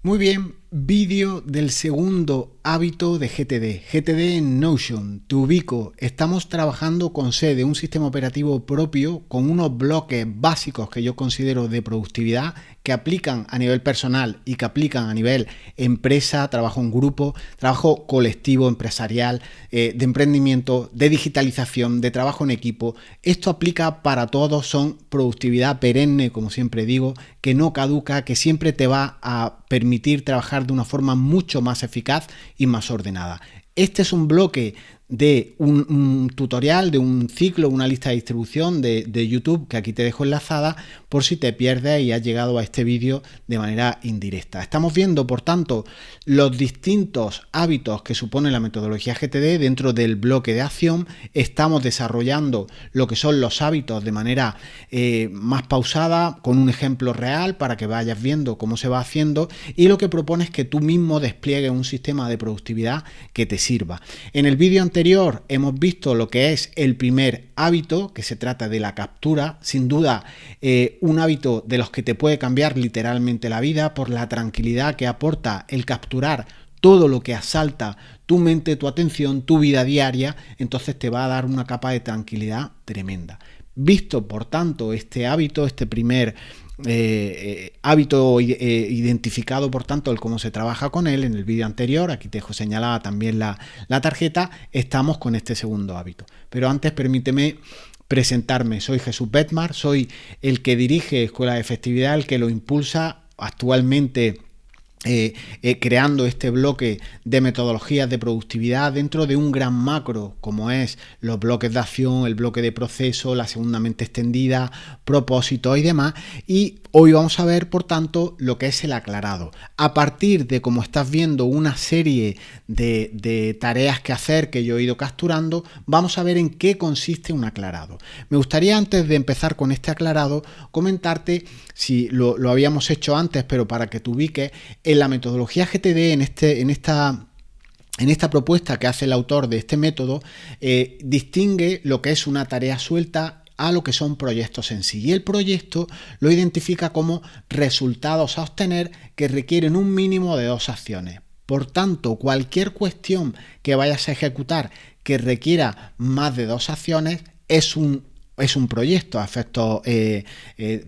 Muy bien, vídeo del segundo hábito de GTD. GTD en Notion. Te ubico. Estamos trabajando con sede, un sistema operativo propio con unos bloques básicos que yo considero de productividad que aplican a nivel personal y que aplican a nivel empresa, trabajo en grupo, trabajo colectivo, empresarial, de emprendimiento, de digitalización, de trabajo en equipo. Esto aplica para todos, son productividad perenne, como siempre digo, que no caduca, que siempre te va a permitir trabajar de una forma mucho más eficaz y más ordenada. Este es un bloque de un tutorial, de un ciclo, una lista de distribución de YouTube que aquí te dejo enlazada por si te pierdes y has llegado a este vídeo de manera indirecta. Estamos viendo, por tanto, los distintos hábitos que supone la metodología GTD dentro del bloque de acción. Estamos desarrollando lo que son los hábitos de manera más pausada, con un ejemplo real para que vayas viendo cómo se va haciendo, y lo que propone es que tú mismo despliegues un sistema de productividad que te sirva. En el vídeo anterior hemos visto lo que es el primer hábito, que se trata de la captura, sin duda un hábito de los que te puede cambiar literalmente la vida por la tranquilidad que aporta el capturar todo lo que asalta tu mente, tu atención, tu vida diaria. Entonces te va a dar una capa de tranquilidad tremenda. Visto, por tanto, este hábito, este primer hábito identificado, por tanto, el cómo se trabaja con él en el vídeo anterior, aquí te dejo señalada también la tarjeta, estamos con este segundo hábito. Pero antes permíteme presentarme. Soy Jesús Bedmar, soy el que dirige Escuela de Efectividad, el que lo impulsa actualmente, creando este bloque de metodologías de productividad dentro de un gran macro como es los bloques de acción, el bloque de proceso, la segunda mente extendida, propósitos y demás. Y hoy vamos a ver, por tanto, lo que es el aclarado. A partir de, como estás viendo, una serie de tareas que hacer que yo he ido capturando, vamos a ver en qué consiste un aclarado. Me gustaría, antes de empezar con este aclarado, comentarte, si lo habíamos hecho antes, pero para que te ubiques, en la metodología GTD, en esta propuesta que hace el autor de este método, distingue lo que es una tarea suelta a lo que son proyectos en sí. Y el proyecto lo identifica como resultados a obtener que requieren un mínimo de 2 acciones. Por tanto, cualquier cuestión que vayas a ejecutar que requiera más de 2 acciones es un proyecto a efectos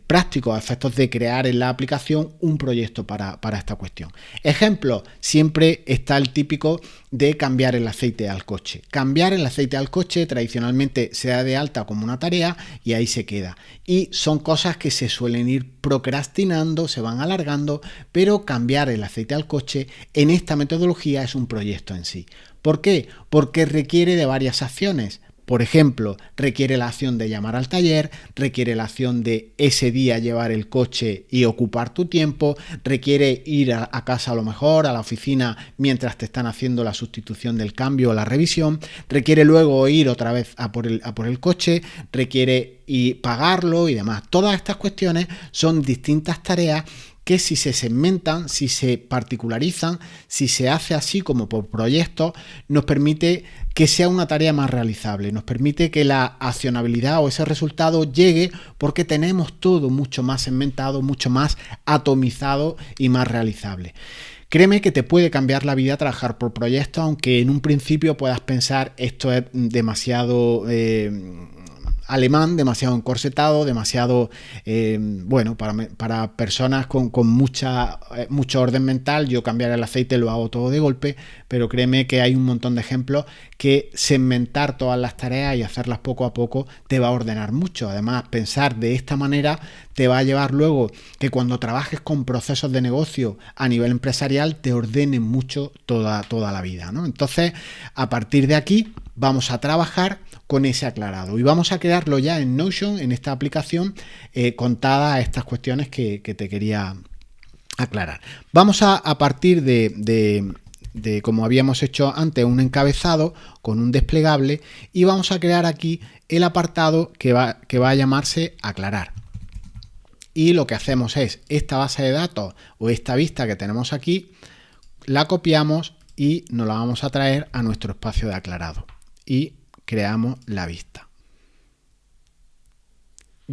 prácticos, a efectos de crear en la aplicación un proyecto para esta cuestión. Ejemplo, siempre está el típico de cambiar el aceite al coche. Cambiar el aceite al coche tradicionalmente se da de alta como una tarea y ahí se queda. Y son cosas que se suelen ir procrastinando, se van alargando, pero cambiar el aceite al coche en esta metodología es un proyecto en sí. ¿Por qué? Porque requiere de varias acciones. Por ejemplo, requiere la acción de llamar al taller, requiere la acción de ese día llevar el coche y ocupar tu tiempo, requiere ir a casa a lo mejor, a la oficina mientras te están haciendo la sustitución del cambio o la revisión, requiere luego ir otra vez a por el coche, requiere pagarlo y demás. Todas estas cuestiones son distintas tareas que, si se segmentan, si se particularizan, si se hace así como por proyectos, nos permite que sea una tarea más realizable, nos permite que la accionabilidad o ese resultado llegue porque tenemos todo mucho más segmentado, mucho más atomizado y más realizable. Créeme que te puede cambiar la vida trabajar por proyectos, aunque en un principio puedas pensar esto es demasiado alemán, demasiado encorsetado, demasiado bueno, para personas con mucho orden mental. Yo cambiar el aceite lo hago todo de golpe, pero créeme que hay un montón de ejemplos que segmentar todas las tareas y hacerlas poco a poco te va a ordenar mucho. Además, pensar de esta manera te va a llevar luego que cuando trabajes con procesos de negocio a nivel empresarial te ordenen mucho toda la vida, ¿no? Entonces, a partir de aquí vamos a trabajar con ese aclarado y vamos a crearlo ya en Notion, en esta aplicación, contadas estas cuestiones que te quería aclarar. Vamos a partir de como habíamos hecho antes, un encabezado con un desplegable, y vamos a crear aquí el apartado que va a llamarse aclarar. Y lo que hacemos es esta base de datos o esta vista que tenemos aquí, la copiamos y nos la vamos a traer a nuestro espacio de aclarado y creamos la vista.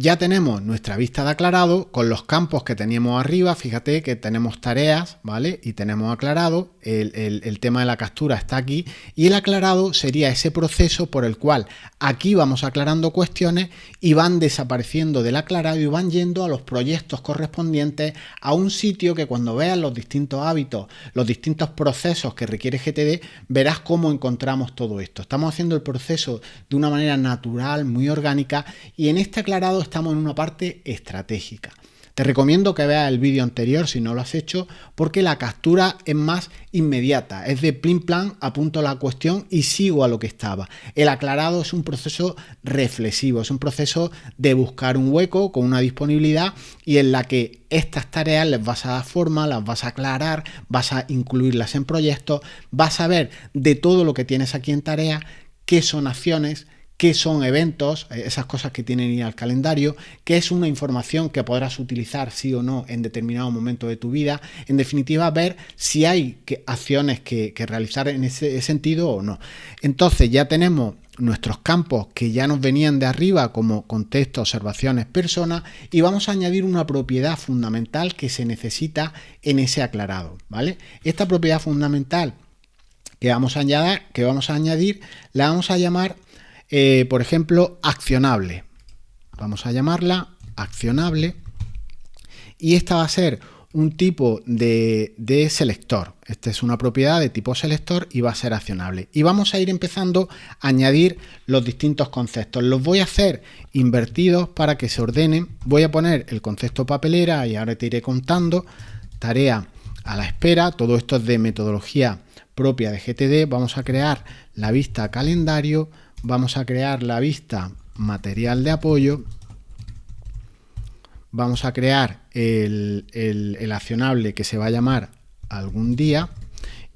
Ya tenemos nuestra vista de aclarado con los campos que teníamos arriba. Fíjate que tenemos tareas, ¿vale? Y tenemos aclarado. El tema de la captura está aquí. Y el aclarado sería ese proceso por el cual aquí vamos aclarando cuestiones y van desapareciendo del aclarado y van yendo a los proyectos correspondientes, a un sitio que cuando veas los distintos hábitos, los distintos procesos que requiere GTD, verás cómo encontramos todo esto. Estamos haciendo el proceso de una manera natural, muy orgánica, y en este aclarado estamos en una parte estratégica. Te recomiendo que veas el vídeo anterior si no lo has hecho, porque la captura es más inmediata, es de plim plan, apunto la cuestión y sigo a lo que estaba. El aclarado es un proceso reflexivo, es un proceso de buscar un hueco con una disponibilidad y en la que estas tareas les vas a dar forma, las vas a aclarar, vas a incluirlas en proyectos, vas a ver de todo lo que tienes aquí en tarea, qué son acciones, qué son eventos, esas cosas que tienen que ir al calendario, qué es una información que podrás utilizar sí o no en determinado momento de tu vida. En definitiva, ver si hay acciones que realizar en ese sentido o no. Entonces ya tenemos nuestros campos que ya nos venían de arriba como contexto, observaciones, personas, y vamos a añadir una propiedad fundamental que se necesita en ese aclarado, ¿vale? Esta propiedad fundamental que vamos a añadir la vamos a llamar por ejemplo, accionable. Vamos a llamarla accionable y esta va a ser un tipo de selector. Esta es una propiedad de tipo selector y va a ser accionable. Y vamos a ir empezando a añadir los distintos conceptos. Los voy a hacer invertidos para que se ordenen. Voy a poner el concepto papelera y ahora te iré contando. Tarea a la espera. Todo esto es de metodología propia de GTD. Vamos a crear la vista calendario. Vamos a crear la vista material de apoyo, vamos a crear el accionable que se va a llamar algún día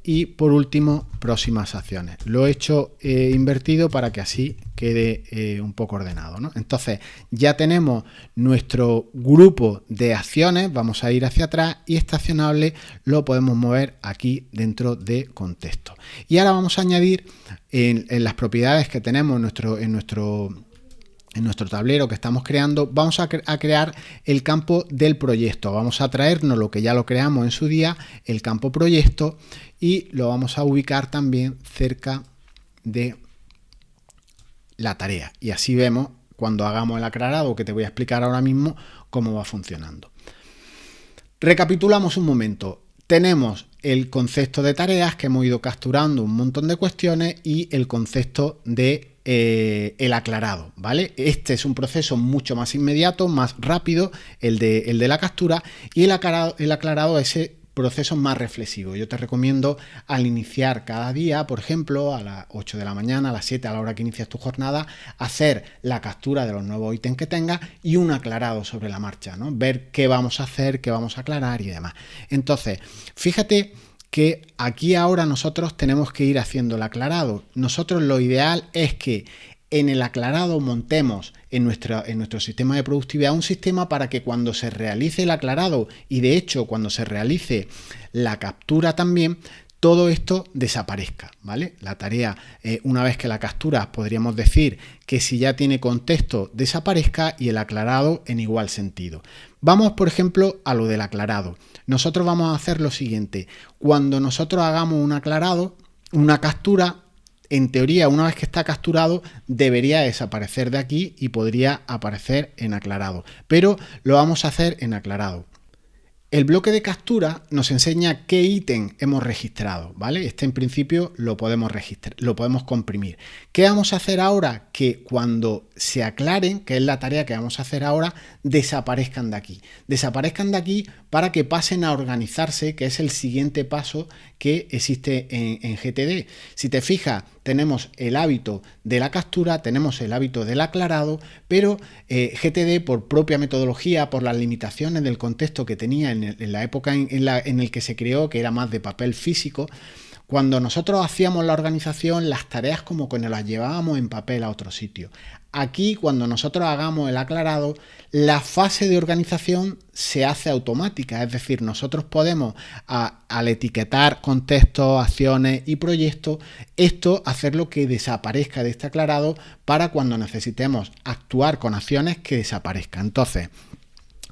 y por último próximas acciones. Lo he hecho invertido para que así quede un poco ordenado, ¿no? Entonces ya tenemos nuestro grupo de acciones, vamos a ir hacia atrás y este accionable lo podemos mover aquí dentro de contexto. Y ahora vamos a añadir en las propiedades que tenemos en nuestro tablero que estamos creando, vamos a crear el campo del proyecto. Vamos a traernos lo que ya lo creamos en su día, el campo proyecto, y lo vamos a ubicar también cerca de la tarea. Y así vemos cuando hagamos el aclarado, que te voy a explicar ahora mismo cómo va funcionando. Recapitulamos un momento. Tenemos el concepto de tareas que hemos ido capturando un montón de cuestiones y el concepto de el aclarado, ¿vale? Este es un proceso mucho más inmediato, más rápido, el de la captura, y el aclarado es ese proceso más reflexivo. Yo te recomiendo al iniciar cada día, por ejemplo, a las 8 de la mañana, a las 7, a la hora que inicias tu jornada, hacer la captura de los nuevos ítems que tengas y un aclarado sobre la marcha, ¿no? Ver qué vamos a hacer, qué vamos a aclarar y demás. Entonces, fíjate que aquí ahora nosotros tenemos que ir haciendo el aclarado. Nosotros lo ideal es que en el aclarado montemos en nuestro sistema de productividad un sistema para que cuando se realice el aclarado y de hecho cuando se realice la captura también, todo esto desaparezca, ¿vale? La tarea, una vez que la capturas, podríamos decir que si ya tiene contexto, desaparezca, y el aclarado en igual sentido. Vamos, por ejemplo, a lo del aclarado. Nosotros vamos a hacer lo siguiente. Cuando nosotros hagamos un aclarado, una captura, en teoría, una vez que está capturado, debería desaparecer de aquí y podría aparecer en aclarado. Pero lo vamos a hacer en aclarado. El bloque de captura nos enseña qué ítem hemos registrado, ¿vale? Este en principio lo podemos registrar, lo podemos comprimir. ¿Qué vamos a hacer ahora? Que cuando se aclaren, que es la tarea que vamos a hacer ahora, desaparezcan de aquí. Desaparezcan de aquí para que pasen a organizarse, que es el siguiente paso que existe en GTD. Si te fijas, tenemos el hábito de la captura, tenemos el hábito del aclarado, pero GTD, por propia metodología, por las limitaciones del contexto que tenía en la época en el que se creó, que era más de papel físico, Cuando nosotros hacíamos la organización, las tareas como que nos las llevábamos en papel a otro sitio. Aquí, cuando nosotros hagamos el aclarado, la fase de organización se hace automática, es decir, nosotros podemos, al etiquetar contextos, acciones y proyectos, esto hacerlo que desaparezca de este aclarado para cuando necesitemos actuar con acciones que desaparezca. Entonces,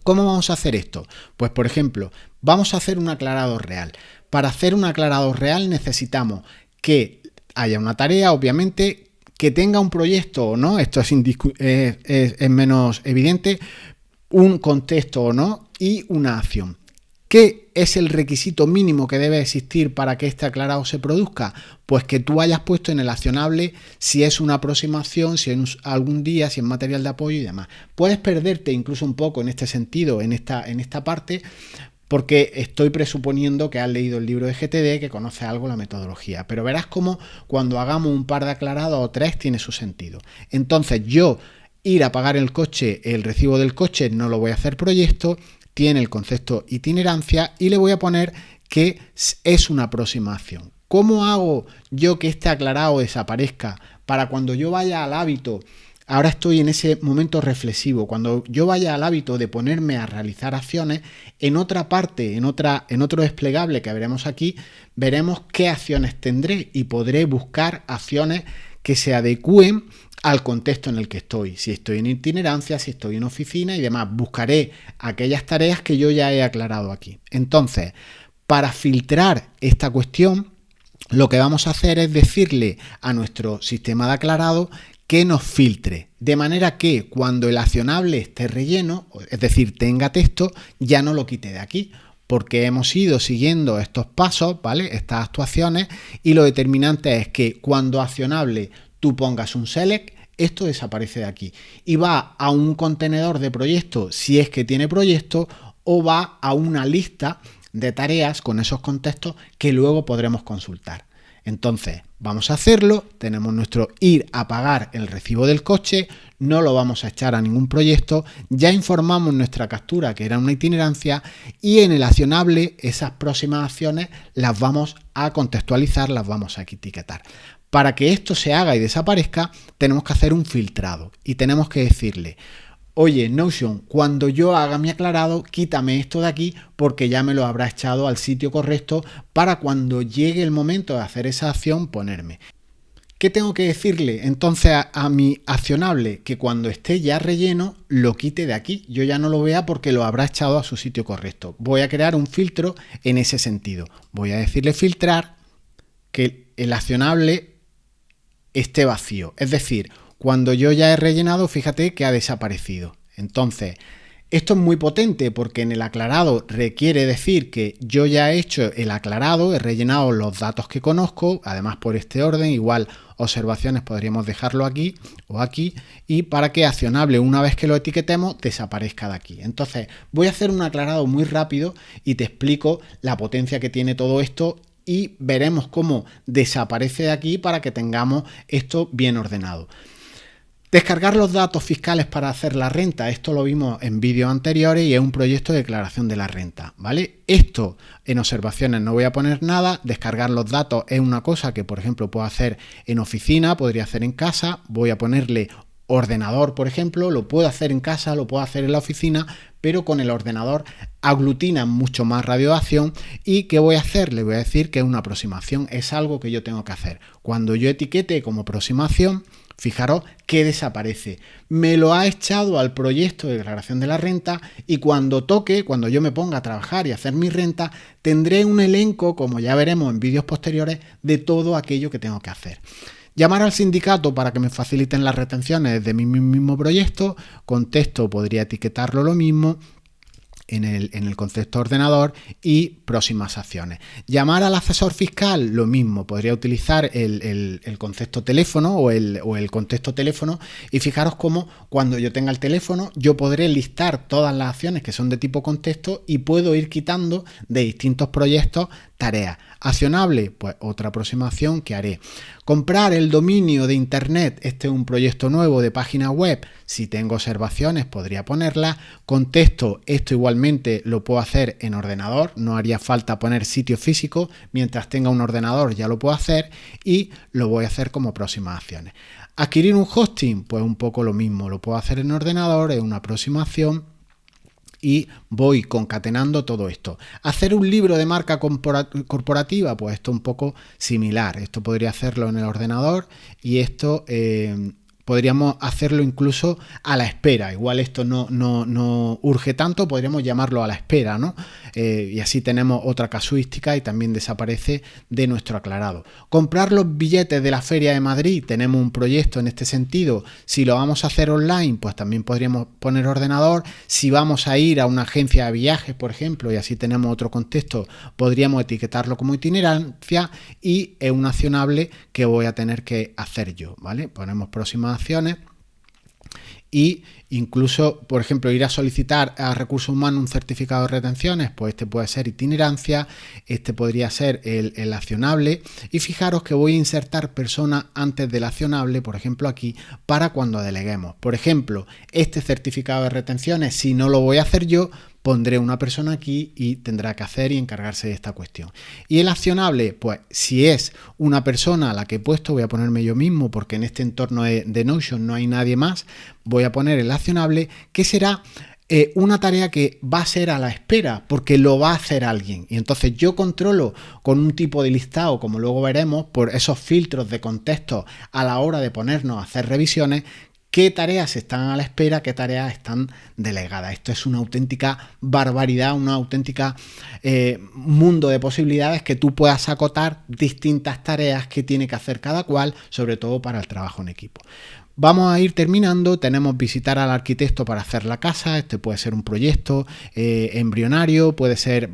¿cómo vamos a hacer esto? Pues, por ejemplo, vamos a hacer un aclarado real. Para hacer un aclarado real necesitamos que haya una tarea, obviamente, que tenga un proyecto o no, esto es menos evidente, un contexto o no y una acción. ¿Qué es el requisito mínimo que debe existir para que este aclarado se produzca? Pues que tú hayas puesto en el accionable si es una aproximación, si es algún día, si es material de apoyo y demás. Puedes perderte incluso un poco en este sentido, en esta parte, porque estoy presuponiendo que has leído el libro de GTD, que conoces algo la metodología, pero verás cómo cuando hagamos un par de aclarados o 3 tiene su sentido. Entonces yo ir a pagar el coche, el recibo del coche, no lo voy a hacer proyecto, tiene el concepto itinerancia y le voy a poner que es una aproximación. ¿Cómo hago yo que este aclarado desaparezca para cuando yo vaya al hábito? Ahora estoy en ese momento reflexivo. Cuando yo vaya al hábito de ponerme a realizar acciones, en otra parte, en otro desplegable que veremos aquí, veremos qué acciones tendré y podré buscar acciones que se adecúen al contexto en el que estoy. Si estoy en itinerancia, si estoy en oficina y demás, buscaré aquellas tareas que yo ya he aclarado aquí. Entonces, para filtrar esta cuestión, lo que vamos a hacer es decirle a nuestro sistema de aclarado que nos filtre, de manera que cuando el accionable esté relleno, es decir, tenga texto, ya no lo quite de aquí, porque hemos ido siguiendo estos pasos, ¿vale? Estas actuaciones, y lo determinante es que cuando accionable tú pongas un select, esto desaparece de aquí y va a un contenedor de proyecto si es que tiene proyecto, o va a una lista de tareas con esos contextos que luego podremos consultar. Entonces, vamos a hacerlo, tenemos nuestro ir a pagar el recibo del coche, no lo vamos a echar a ningún proyecto, ya informamos nuestra captura que era una itinerancia y en el accionable esas próximas acciones las vamos a contextualizar, las vamos a etiquetar. Para que esto se haga y desaparezca, tenemos que hacer un filtrado y tenemos que decirle: oye, Notion, cuando yo haga mi aclarado, quítame esto de aquí porque ya me lo habrá echado al sitio correcto para cuando llegue el momento de hacer esa acción ponerme. ¿Qué tengo que decirle entonces a mi accionable? Que cuando esté ya relleno lo quite de aquí. Yo ya no lo vea porque lo habrá echado a su sitio correcto. Voy a crear un filtro en ese sentido. Voy a decirle filtrar que el accionable esté vacío. Es decir, cuando yo ya he rellenado, fíjate que ha desaparecido. Entonces, esto es muy potente porque en el aclarado requiere decir que yo ya he hecho el aclarado, he rellenado los datos que conozco, además por este orden, igual observaciones podríamos dejarlo aquí o aquí, y para que accionable, una vez que lo etiquetemos, desaparezca de aquí. Entonces, voy a hacer un aclarado muy rápido y te explico la potencia que tiene todo esto y veremos cómo desaparece de aquí para que tengamos esto bien ordenado. Descargar los datos fiscales para hacer la renta, esto lo vimos en vídeos anteriores y es un proyecto de declaración de la renta, ¿vale? Esto en observaciones no voy a poner nada, descargar los datos es una cosa que por ejemplo puedo hacer en oficina, podría hacer en casa, voy a ponerle ordenador, por ejemplo, lo puedo hacer en casa, lo puedo hacer en la oficina, pero con el ordenador aglutina mucho más radio de acción. ¿Y qué voy a hacer? Le voy a decir que es una aproximación, es algo que yo tengo que hacer. Cuando yo etiquete como aproximación, fijaros que desaparece. Me lo ha echado al proyecto de declaración de la renta y cuando toque, cuando yo me ponga a trabajar y hacer mi renta, tendré un elenco, como ya veremos en vídeos posteriores, de todo aquello que tengo que hacer. Llamar al sindicato para que me faciliten las retenciones de mi mismo proyecto. Contexto podría etiquetarlo lo mismo en el concepto ordenador y próximas acciones. Llamar al asesor fiscal, lo mismo, podría utilizar el concepto teléfono o el contexto teléfono y fijaros cómo cuando yo tenga el teléfono yo podré listar todas las acciones que son de tipo contexto y puedo ir quitando de distintos proyectos tareas. Accionable, pues otra aproximación que haré. Comprar el dominio de internet, este es un proyecto nuevo de página web, si tengo observaciones podría ponerlas. Contexto, esto igualmente igualmente lo puedo hacer en ordenador, no haría falta poner sitio físico, mientras tenga un ordenador ya lo puedo hacer y lo voy a hacer como próximas acciones. Adquirir un hosting, pues un poco lo mismo, lo puedo hacer en ordenador, es una próxima acción y voy concatenando todo esto. Hacer un libro de marca corporativa, pues esto un poco similar, esto podría hacerlo en el ordenador y esto podríamos hacerlo incluso a la espera. Igual esto no urge tanto, podríamos llamarlo a la espera, ¿no? Y así tenemos otra casuística y también desaparece de nuestro aclarado. Comprar los billetes de la Feria de Madrid, tenemos un proyecto en este sentido. Si lo vamos a hacer online, pues también podríamos poner ordenador. Si vamos a ir a una agencia de viajes, por ejemplo, y así tenemos otro contexto, podríamos etiquetarlo como itinerancia y es un accionable que voy a tener que hacer yo, ¿vale? Ponemos próximas acciones y incluso, por ejemplo, ir a solicitar a recursos humanos un certificado de retenciones, pues este puede ser itinerancia, este podría ser el accionable y fijaros que voy a insertar personas antes del accionable, por ejemplo aquí, para cuando deleguemos. Por ejemplo, este certificado de retenciones, si no lo voy a hacer yo, pondré una persona aquí y tendrá que hacer y encargarse de esta cuestión. Y el accionable, pues si es una persona a la que he puesto, voy a ponerme yo mismo porque en este entorno de Notion no hay nadie más, voy a poner el accionable que será una tarea que va a ser a la espera porque lo va a hacer alguien y entonces yo controlo con un tipo de listado, como luego veremos, por esos filtros de contexto a la hora de ponernos a hacer revisiones, qué tareas están a la espera, qué tareas están delegadas. Esto es una auténtica barbaridad, una auténtica mundo de posibilidades que tú puedas acotar distintas tareas que tiene que hacer cada cual, sobre todo para el trabajo en equipo. Vamos a ir terminando, tenemos visitar al arquitecto para hacer la casa, este puede ser un proyecto embrionario, puede ser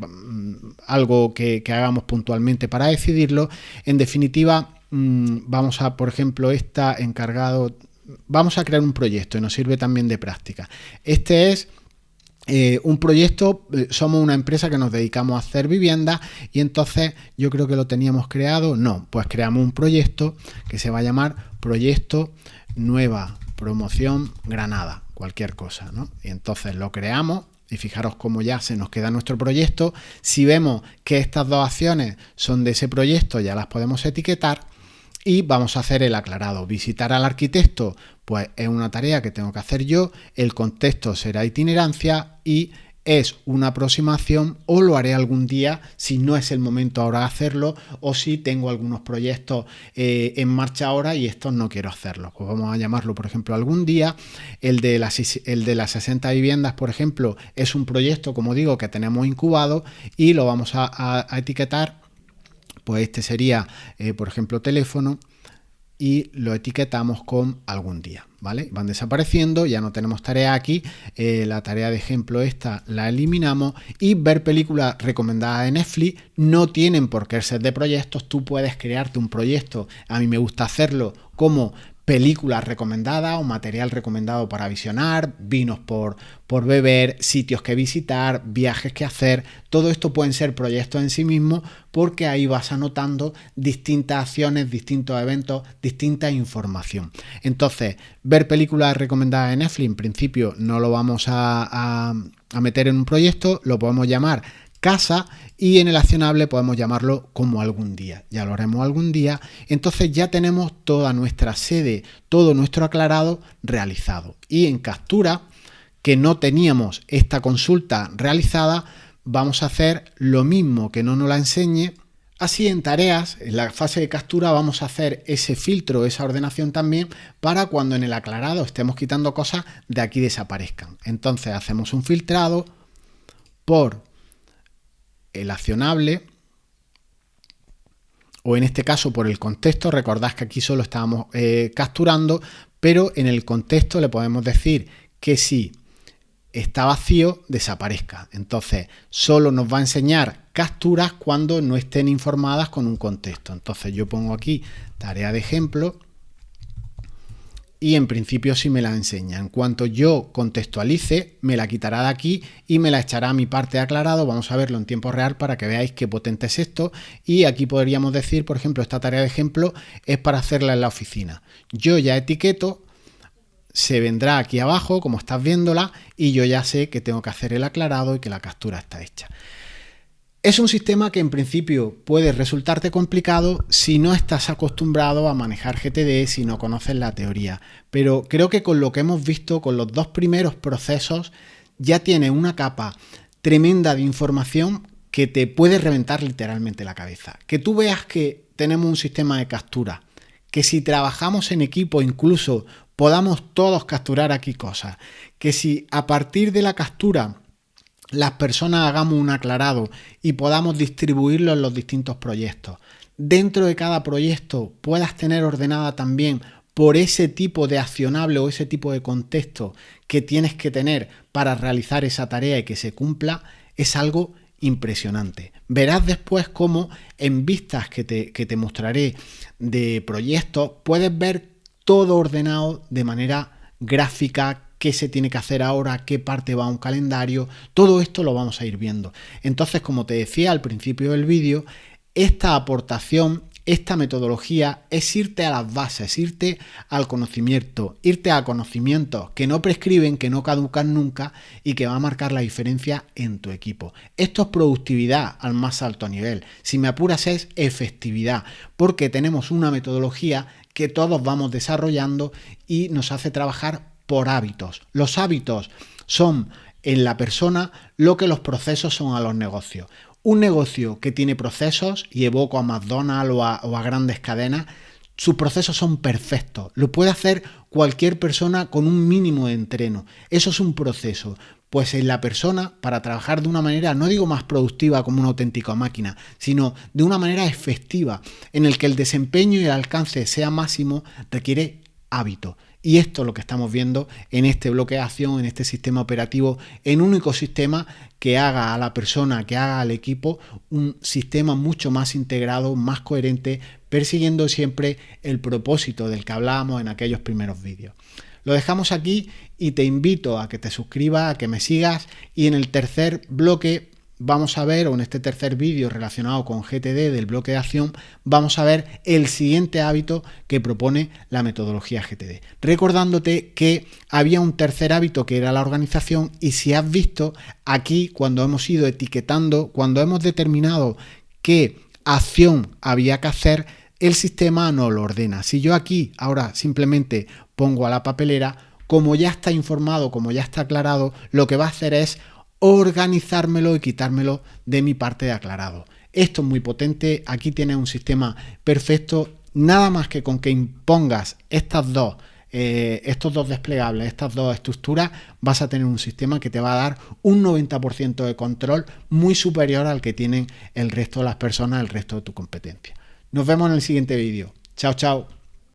algo que hagamos puntualmente para decidirlo. En definitiva, vamos a, por ejemplo, vamos a crear un proyecto y nos sirve también de práctica. Este es un proyecto, somos una empresa que nos dedicamos a hacer viviendas y entonces yo creo que lo teníamos creado, no, pues creamos un proyecto que se va a llamar Proyecto Nueva Promoción Granada, cualquier cosa, ¿no? Y entonces lo creamos. Y fijaros cómo ya se nos queda nuestro proyecto. Si vemos que estas dos acciones son de ese proyecto, ya las podemos etiquetar. Y vamos a hacer el aclarado. Visitar al arquitecto, pues es una tarea que tengo que hacer yo. El contexto será itinerancia y es una aproximación o lo haré algún día si no es el momento ahora de hacerlo o si tengo algunos proyectos en marcha ahora y estos no quiero hacerlos. Pues vamos a llamarlo, por ejemplo, algún día. El de las 60 viviendas, por ejemplo, es un proyecto, como digo, que tenemos incubado y lo vamos a etiquetar. Pues este sería, por ejemplo, teléfono y lo etiquetamos con algún día, ¿vale? Van desapareciendo, ya no tenemos tarea aquí, la tarea de ejemplo esta la eliminamos y ver películas recomendadas de Netflix no tienen por qué ser de proyectos, tú puedes crearte un proyecto, a mí me gusta hacerlo como películas recomendadas o material recomendado para visionar, vinos por beber, sitios que visitar, viajes que hacer, todo esto pueden ser proyectos en sí mismos porque ahí vas anotando distintas acciones, distintos eventos, distinta información. Entonces, ver películas recomendadas en Netflix, en principio no lo vamos a meter en un proyecto, lo podemos llamar casa y en el accionable podemos llamarlo como algún día, ya lo haremos algún día. Entonces ya tenemos toda nuestra sede, todo nuestro aclarado realizado y en captura, que no teníamos esta consulta realizada, vamos a hacer lo mismo que no nos la enseñe. Así en tareas, en la fase de captura vamos a hacer ese filtro, esa ordenación también para cuando en el aclarado estemos quitando cosas de aquí desaparezcan. Entonces hacemos un filtrado por el accionable o en este caso por el contexto. Recordad que aquí solo estábamos capturando, pero en el contexto le podemos decir que si está vacío desaparezca. Entonces solo nos va a enseñar capturas cuando no estén informadas con un contexto. Entonces yo pongo aquí tarea de ejemplo y en principio sí me la enseña. En cuanto yo contextualice, me la quitará de aquí y me la echará a mi parte de aclarado. Vamos a verlo en tiempo real para que veáis qué potente es esto. Y aquí podríamos decir, por ejemplo, esta tarea de ejemplo es para hacerla en la oficina. Yo ya etiqueto, se vendrá aquí abajo, como estás viéndola, y yo ya sé que tengo que hacer el aclarado y que la captura está hecha. Es un sistema que en principio puede resultarte complicado si no estás acostumbrado a manejar GTD, si no conoces la teoría. Pero creo que con lo que hemos visto, con los dos primeros procesos, ya tienes una capa tremenda de información que te puede reventar literalmente la cabeza. Que tú veas que tenemos un sistema de captura, que si trabajamos en equipo incluso podamos todos capturar aquí cosas, que si a partir de la captura las personas hagamos un aclarado y podamos distribuirlo en los distintos proyectos. Dentro de cada proyecto puedas tener ordenada también por ese tipo de accionable o ese tipo de contexto que tienes que tener para realizar esa tarea y que se cumpla, es algo impresionante. Verás después cómo en vistas que te mostraré de proyectos puedes ver todo ordenado de manera gráfica, qué se tiene que hacer ahora, qué parte va a un calendario, todo esto lo vamos a ir viendo. Entonces, como te decía al principio del vídeo, esta aportación, esta metodología es irte a las bases, irte al conocimiento, irte a conocimientos que no prescriben, que no caducan nunca y que va a marcar la diferencia en tu equipo. Esto es productividad al más alto nivel. Si me apuras es efectividad, porque tenemos una metodología que todos vamos desarrollando y nos hace trabajar por hábitos. Los hábitos son en la persona lo que los procesos son a los negocios. Un negocio que tiene procesos, y evoco a McDonald's o a grandes cadenas, sus procesos son perfectos. Lo puede hacer cualquier persona con un mínimo de entreno. Eso es un proceso. Pues en la persona, para trabajar de una manera, no digo más productiva como una auténtica máquina, sino de una manera efectiva, en el que el desempeño y el alcance sea máximo, requiere hábito. Y esto es lo que estamos viendo en este bloque de acción, en este sistema operativo, en un único sistema que haga a la persona, que haga al equipo un sistema mucho más integrado, más coherente, persiguiendo siempre el propósito del que hablábamos en aquellos primeros vídeos. Lo dejamos aquí y te invito a que te suscribas, a que me sigas, y en el tercer bloque vamos a ver, o en este tercer vídeo relacionado con GTD del bloque de acción, vamos a ver el siguiente hábito que propone la metodología GTD. Recordándote que había un tercer hábito que era la organización, y si has visto aquí, cuando hemos ido etiquetando, cuando hemos determinado qué acción había que hacer, el sistema no lo ordena. Si yo aquí ahora simplemente pongo a la papelera, como ya está informado, como ya está aclarado, lo que va a hacer es organizármelo y quitármelo de mi parte de aclarado. Esto es muy potente. Aquí tienes un sistema perfecto. Nada más que con que impongas estos dos desplegables, estas dos estructuras, vas a tener un sistema que te va a dar un 90% de control muy superior al que tienen el resto de las personas, el resto de tu competencia. Nos vemos en el siguiente vídeo. Chao, chao.